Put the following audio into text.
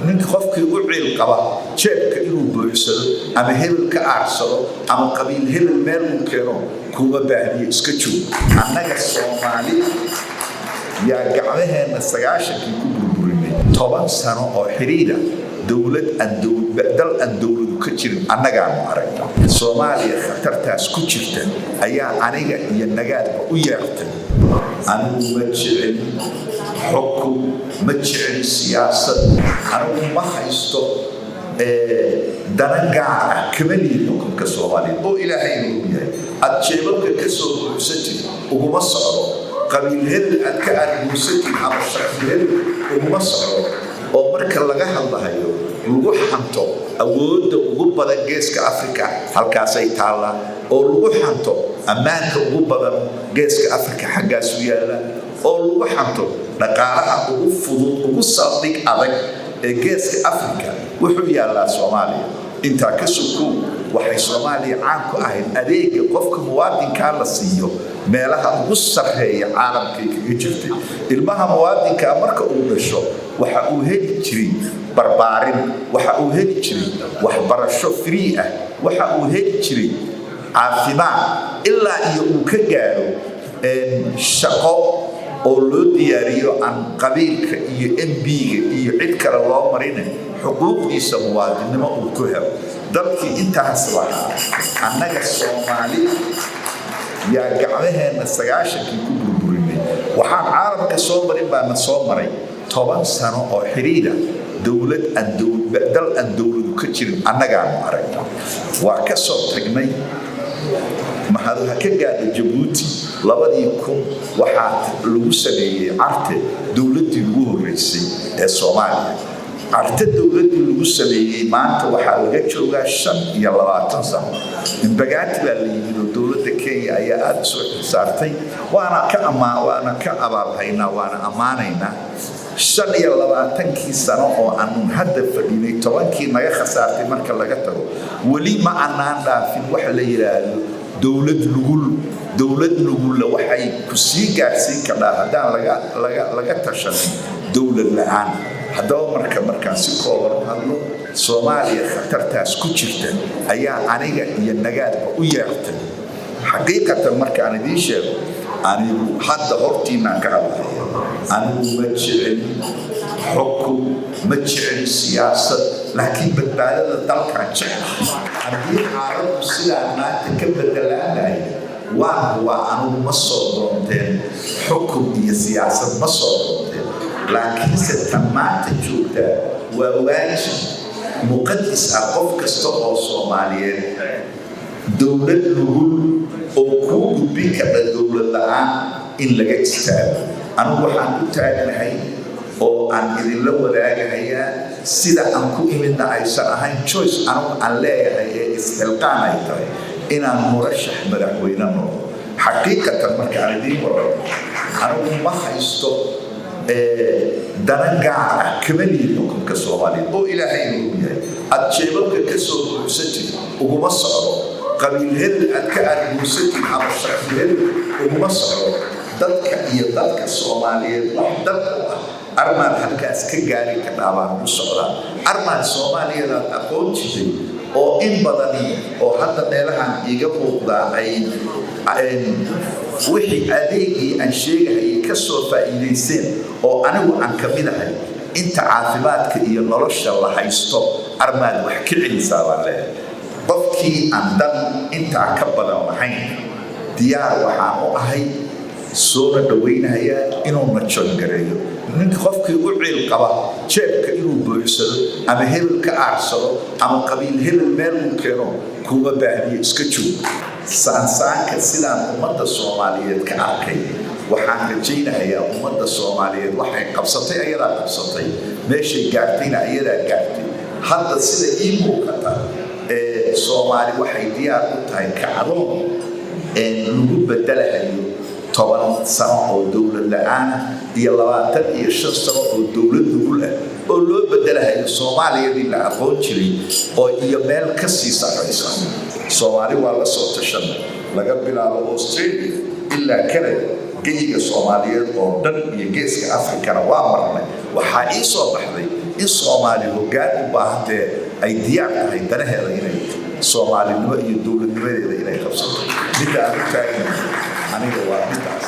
ninka qofkii u ciil qaba jeebka inuu buuxsado ama hebel ka aarsado ama qabiil hebel meel uu keeno kuma baahniyo iska joog annaga Soomaali yaa gacmaheena 90kii ku burburinay 10 sano oo xiriira dawlad aan dawladu ka jirin annagaan aragna Soomaaliya khatartaas ku jirta ayaa aniga iyo nagaadba u yeertay anigu ma jecel xukum ma jecel siyaasad anigu ma haysto dana gaar ah kama lihin xukunka Soomaaliya oo Ilaahay inuu yahay aad jeebabka ka soo buuxsatid uguma socdo qabiil hebel aad ka argusatid ama shaqsi hebel uguma socdo oo marka laga hadlayo lagu xanto awoodda ugu badan geeska Afrika halkaas ay taala oo lagu xanto ammaanka ugu badan geeska Afrika xaggaas u yaala oo lagu xanto dhaqaalaha ugu fudud ugu saldhig adag ee geeska Afrika wuxuu yaalaa Soomaaliya inta ka suku waxay Soomaaliya caan ku ahayd adeega qofka muwaadinka la siiyo meelaha ugu sarreeya caalamka kaga jirtay ilmaha muwaadinka marka uu dhasho waxa uu heli jiray barbaarin waxa uu heli jiray waxbarasho free ah waxa uu heli jiray caafimaad ilaa iyo uu ka gaaro shaqo oo loo diyaariyo aan qabiilka iyo MB-ga iyo cid kale loo marin xuquuqdiisa muwaadinimo uu ku helo dalkii intaas lahaa annaga Soomaali yaa gacmaheena 90kii ku burburinay waxaan caalamka soo marin baan soo maray 10 sano oo xiriira dawlad aan dawladu ka jirin annagaan aragna waa ka soo tagnay maxaa ka gaadhay Djibouti 2000 waxaa lagu sameeyay carte dawladii ugu horeysay ee Soomaaliya carte dawladii lagu sameeyay maanta waxaa laga joogaa 25 sano in bagaati la yimid dawladda Kenya ayaa aad soo saartay waana ka abaalhaynaa waana amaanaynaa 25 sano oo aan hadda fadhinay 10kii naga khasaartay marka laga tago wali ma aanan dhaafin waxa la yiraahdo dawlad nugul waxay ku sii gaarsiin kartaa hadaan laga tashanin dawlad la'aan haddaba markaan si kooban hadlo Soomaaliya khatartaas ku jirta ayaa aniga iyo nagaadba u yeertay xaqiiqatan markaan idin sheego anigu hadda hortiina ka hadlayo anigu ma jecel xukum ma jecel siyaasad laakiin badbaadada dalkan jecel haddii xaaladdu sidaa maanta ka bedelaanahay waa anigu ma soo doonteen xukum iyo siyaasad ma soo doonteen laakiinse tan maanta joogta waa waajib muqaddis ah qof kasta oo Soomaaliyeed dawlad nugul oo ku gudbin karta dawlad la'aan in laga istaago anigu waxaan u taagnahay oo aan idinla wadaagayaa sida aan ku imidna aysan ahayn choice anigu aan leeyahay ee isxilqaan ay tahay inaan murashax madaxweyne noqdo xaqiiqatan marka aan idin warramo anigu ma haysto dana gaar ah kama lihin xukunka Soomaaliya oo Ilaahay inuu yahay aad jeebabka ka soo buuxsatid uguma socdo qabiil hebel aad ka argusatid ama shaqsi hebel uguma socdo dadka Soomaaliyeed wax dad armaan halkaas ka gaari ka dhaawaan u socdaan armaan Soomaaliyeed aad aqoon jirtay oo in badani oo hadda meelahan iga muuqda ay wixii adeegii aan sheegay ka soo faa'iideysteen oo anigu aan ka mid ahay inta caafimaadka iyo nolosha la haysto armaan wax ka celisaa baan leeyahay qofkii aan dan intaa ka badan lahayn diyaar waxaan u ahay soo dhaweynaya inuu najon gareeyo ninka qofkii u ciil qaba jeebka inuu buuxsado ama hebel ka aarsado ama qabiil hebel meel uu keeno kuma baahniyo iska joog saansaanka sidaan ummadda Soomaaliyeed ka arkay waxaan rajaynayaa ummadda Soomaaliyeed waxay qabsatay ayadaa qabsatay meeshay gaartayna ayadaa gaartay hadda sida ii muuqata Soomaali waxay diyaar u tahay kacdoon lagu bedelayo 10 sano oo dawlad la'aan iyo 25 sano oo dawlad nugul ah oo loo bedelayo Soomaaliya la aqoon jiray oo iyo meel ka sii sareysa Soomaali waa la soo tashan laga bilaabo Australia ilaa Canada geyiga Soomaaliyeed oo dhan iyo geeska Afrikana waa marnay waxaa ii soo baxday in Soomaali hoggaan u baahatee ay diyaar tahay danaheeda inay Soomaalinimo iyo dowladnimadeeda inay qabsato midda aan u taagnahay aniga waa midaas